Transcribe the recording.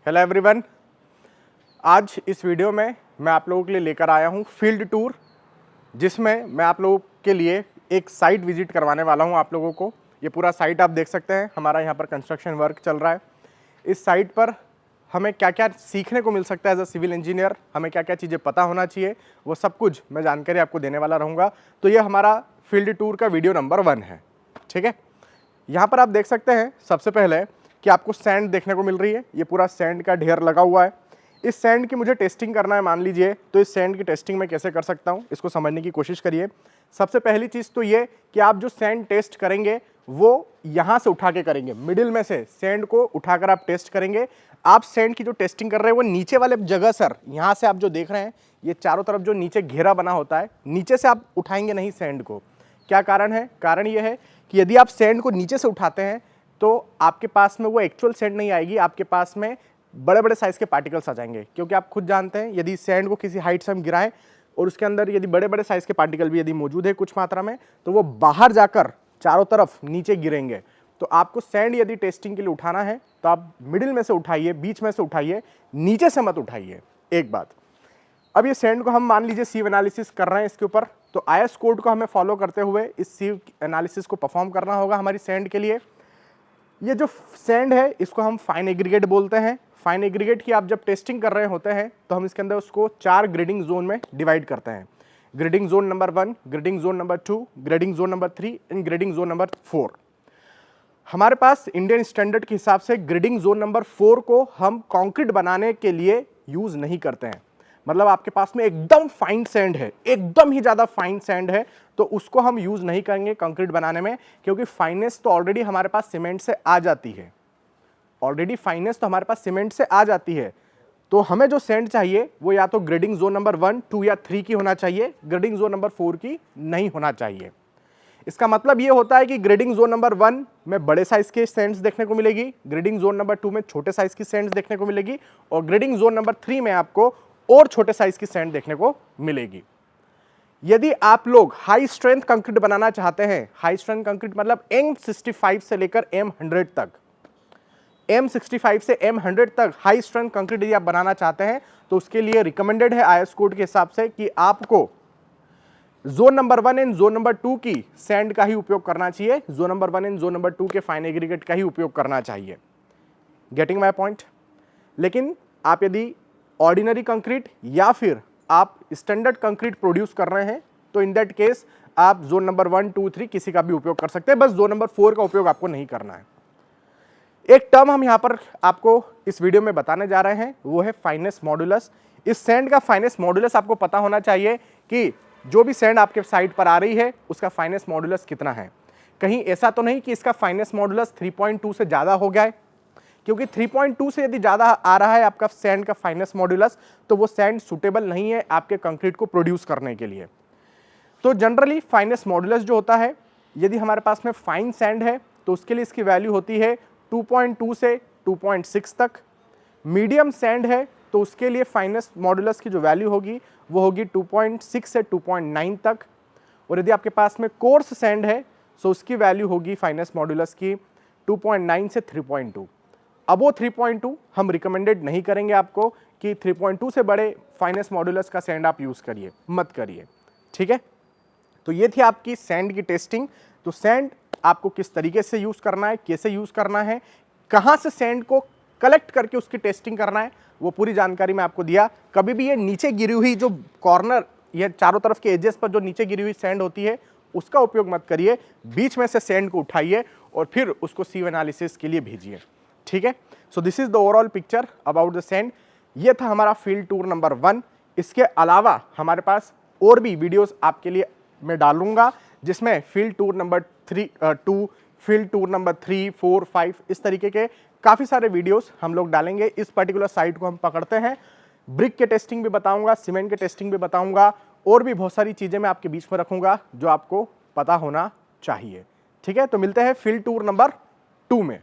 Hello everyone, आज इस video में मैं आप लोगों के लिए लेकर आया हूं फील्ड टूर, जिसमें मैं आप लोगों के लिए एक साइट विजिट करवाने वाला हूं आप लोगों को। ये पूरा साइट आप देख सकते हैं, हमारा यहाँ पर कंस्ट्रक्शन वर्क चल रहा है। इस साइट पर हमें क्या क्या सीखने को मिल सकता है एज अ सिविल इंजीनियर, हमें क्या क्या चीज़ें पता होना चाहिए, वो सब कुछ मैं जानकारी आपको देने वाला रहूँगा। तो ये हमारा फील्ड टूर का वीडियो नंबर 1 है, ठीक है। यहाँ पर आप देख सकते हैं सबसे पहले कि आपको सैंड देखने को मिल रही है। ये पूरा सैंड का ढेर लगा हुआ है। इस सैंड की मुझे टेस्टिंग करना है मान लीजिए, तो इस सैंड की टेस्टिंग मैं कैसे कर सकता हूँ, इसको समझने की कोशिश करिए। सबसे पहली चीज़ तो ये कि आप जो सैंड टेस्ट करेंगे वो यहाँ से उठा के करेंगे, मिडिल में से सैंड को उठाकर आप टेस्ट करेंगे। आप सैंड की जो टेस्टिंग कर रहे हैं वो नीचे वाले जगह सर, यहाँ से आप जो देख रहे हैं ये चारों तरफ जो नीचे घेरा बना होता है, नीचे से आप उठाएंगे नहीं सैंड को। क्या कारण है? कारण ये है कि यदि आप सैंड को नीचे से उठाते हैं तो आपके पास में वो एक्चुअल सैंड नहीं आएगी, आपके पास में बड़े बड़े साइज के पार्टिकल्स आ जाएंगे। क्योंकि आप खुद जानते हैं यदि सैंड को किसी हाइट से हम गिराएं और उसके अंदर यदि बड़े बड़े साइज के पार्टिकल भी यदि मौजूद है कुछ मात्रा में, तो वो बाहर जाकर चारों तरफ नीचे गिरेंगे। तो आपको सैंड यदि टेस्टिंग के लिए उठाना है तो आप मिडिल में से उठाइए, बीच में से उठाइए, नीचे से मत उठाइए। एक बात। अब ये सैंड को हम मान लीजिए सीव एनालिसिस कर रहे हैं इसके ऊपर, तो आईएस कोड को हमें फॉलो करते हुए इस सीव एनालिसिस को परफॉर्म करना होगा हमारी सैंड के लिए। ये जो सैंड है इसको हम फाइन एग्रीगेट बोलते हैं। फाइन एग्रीगेट की आप जब टेस्टिंग कर रहे होते हैं तो हम इसके अंदर उसको 4 ग्रेडिंग जोन में डिवाइड करते हैं। Grading zone number 1, grading zone number 2, grading zone number 3 and grading zone number 4। हमारे पास इंडियन स्टैंडर्ड के हिसाब से ग्रेडिंग जोन नंबर 4 को हम कंक्रीट बनाने के लिए यूज नहीं करते हैं। मतलब आपके पास में एकदम फाइन सैंड है, एकदम ही ज़्यादा फाइन सैंड है, तो उसको हम यूज़ नहीं करेंगे कंक्रीट बनाने में, क्योंकि फाइनेस तो ऑलरेडी हमारे पास सीमेंट से आ जाती है। ऑलरेडी फाइनेस तो हमारे पास सीमेंट से आ जाती है। तो हमें जो सैंड चाहिए वो या तो ग्रेडिंग जोन नंबर 1, 2 या 3 की होना चाहिए, ग्रेडिंग जोन नंबर 4 की नहीं होना चाहिए। इसका मतलब ये होता है कि ग्रेडिंग जोन नंबर 1 में बड़े साइज के सैंड्स देखने को मिलेगी, ग्रेडिंग जोन नंबर 2 में छोटे साइज की सैंड्स देखने को मिलेगी, और ग्रेडिंग जोन नंबर 3 में आपको और छोटे साइज की सैंड देखने को मिलेगी। यदि आप लोग हाई स्ट्रेंथ कंक्रीट बनाना चाहते हैं, हाई स्ट्रेंथ कंक्रीट मतलब M65 से लेकर M100 तक, M65 से M100 तक हाई स्ट्रेंथ कंक्रीट यदि आप बनाना चाहते हैं तो उसके लिए रिकमेंडेड है आईएस कोड के हिसाब से कि आपको zone number 1 and zone number 2 की सैंड का ही उपयोग करना चाहिए, zone number 1 and zone number 2 के फाइन एग्रीगेट का ही उपयोग करना चाहिए। Getting my point? लेकिन आप यदि ऑर्डिनरी कंक्रीट या फिर आप स्टैंडर्ड कंक्रीट प्रोड्यूस कर रहे हैं तो इन दैट केस आप जोन नंबर 1, 2, 3 किसी का भी उपयोग कर सकते हैं, बस जोन नंबर 4 का उपयोग आपको नहीं करना है। एक टर्म हम यहां पर आपको इस वीडियो में बताने जा रहे हैं, वो है फाइनेस मॉडुलस। इस सैंड का फाइनेस मॉडुलस आपको पता होना चाहिए कि जो भी सैंड आपके साइट पर आ रही है उसका फाइनेस मॉडुलस कितना है। कहीं ऐसा तो नहीं कि इसका फाइनेस मॉडुलस 3.2 से ज़्यादा हो गया है, क्योंकि 3.2 से यदि ज़्यादा आ रहा है आपका सैंड का फाइनेस मॉडुलस तो वो सैंड सुटेबल नहीं है आपके कंक्रीट को प्रोड्यूस करने के लिए। तो जनरली फाइनेस मॉडुलस जो होता है, यदि हमारे पास में फाइन सैंड है तो उसके लिए इसकी वैल्यू होती है 2.2 से 2.6 तक। मीडियम सैंड है तो उसके लिए फाइनेस मॉडुलस की जो वैल्यू होगी वो होगी 2.6 से 2.9 तक। और यदि आपके पास में कोर्स सैंड है तो उसकी वैल्यू होगी फाइनेस मॉडुलस की 2.9 से 3.2। अब वो 3.2 हम रिकमेंडेड नहीं करेंगे आपको कि 3.2 से बड़े फाइनेस मॉडुलस का सैंड आप यूज़ करिए, मत करिए, ठीक है। तो ये थी आपकी सैंड की टेस्टिंग। तो सैंड आपको किस तरीके से यूज़ करना है, कैसे यूज़ करना है, कहाँ से सैंड को कलेक्ट करके उसकी टेस्टिंग करना है, वो पूरी जानकारी मैं आपको दिया। कभी भी ये नीचे गिरी हुई जो कॉर्नर, ये चारों तरफ के एजेस पर जो नीचे गिरी हुई सैंड होती है उसका उपयोग मत करिए, बीच में से सैंड को उठाइए और फिर उसको सीव एनालिसिस के लिए भेजिए, ठीक है। So this is the overall picture about the sand. ये था हमारा फील्ड टूर नंबर 1। इसके अलावा हमारे पास और भी वीडियोस आपके लिए मैं डालूंगा, जिसमें field tour number 2, field tour number 3, 4, 5 इस तरीके के काफ़ी सारे वीडियोस हम लोग डालेंगे। इस पर्टिकुलर साइट को हम पकड़ते हैं, ब्रिक के टेस्टिंग भी बताऊंगा, सीमेंट के टेस्टिंग भी बताऊंगा, और भी बहुत सारी चीज़ें मैं आपके बीच में रखूंगा जो आपको पता होना चाहिए, ठीक है। तो मिलते हैं फील्ड टूर नंबर 2 में।